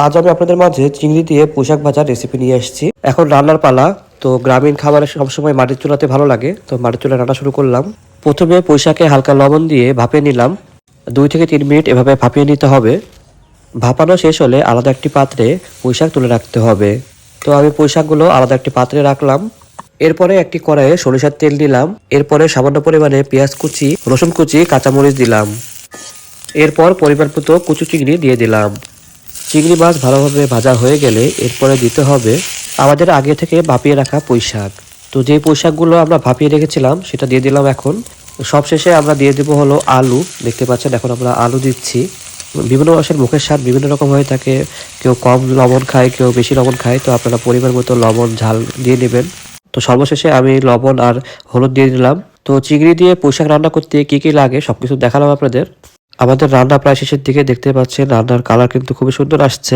আজ আমি আপনাদের মাঝে চিংড়ি দিয়ে পুঁইশাক ভাজার রেসিপি নিয়ে এসেছি। এখন রান্নার পালা। তো গ্রামীণ খাবারে সবসময় মাটির চুলাতে ভালো লাগে, তো মাটির চুলায় রান্না শুরু করলাম। প্রথমে পুঁইশাকে হালকা লবণ দিয়ে ভাপিয়ে নিলাম। 2 থেকে 3 মিনিট এভাবে ভাপিয়ে নিতে হবে। ভাপানো শেষ হলে আলাদা একটি পাত্রে পুঁইশাক তুলে রাখতে হবে। তো আমি পুঁইশাকগুলো আলাদা একটি পাত্রে রাখলাম। এরপরে একটি কড়াইয়ে সরিষার তেল দিলাম। এরপরে সামান্য পরিমাণে পেঁয়াজ কুচি, রসুন কুচি, কাঁচামরিচ দিলাম। এরপর পরিমাণ মতো কুচু চিংড়ি দিয়ে দিলাম। চিংড়ি মাছ ভালোভাবে ভাজা হয়ে গেলে এরপরে দিতে হবে আমাদের আগে থেকে ভাপিয়ে রাখা পুঁইশাক। তো যে পুঁইশাকগুলো আমরা ভাপিয়ে রেখেছিলাম সেটা দিয়ে দিলাম। এখন সবশেষে আমরা দিয়ে দেবো হলো আলু। দেখতে পাচ্ছেন এখন আমরা আলু দিচ্ছি। বিভিন্ন মানুষের মুখের স্বাদ বিভিন্ন রকম হয়ে থাকে, কেউ কম লবণ খায়, কেউ বেশি লবণ খায়। তো আপনারা পরিমাণ মতো লবণ ঝাল দিয়ে নেবেন। তো সর্বশেষে আমি লবণ আর হলুদ দিয়ে দিলাম। তো চিংড়ি দিয়ে পুঁইশাক রান্না করতে কি কি লাগে সবকিছু দেখালাম আপনাদের। আমাদের রান্না প্রায় শেষের দিকে। দেখতে পাচ্ছেন রান্নার কালার কিন্তু খুবই সুন্দর আসছে।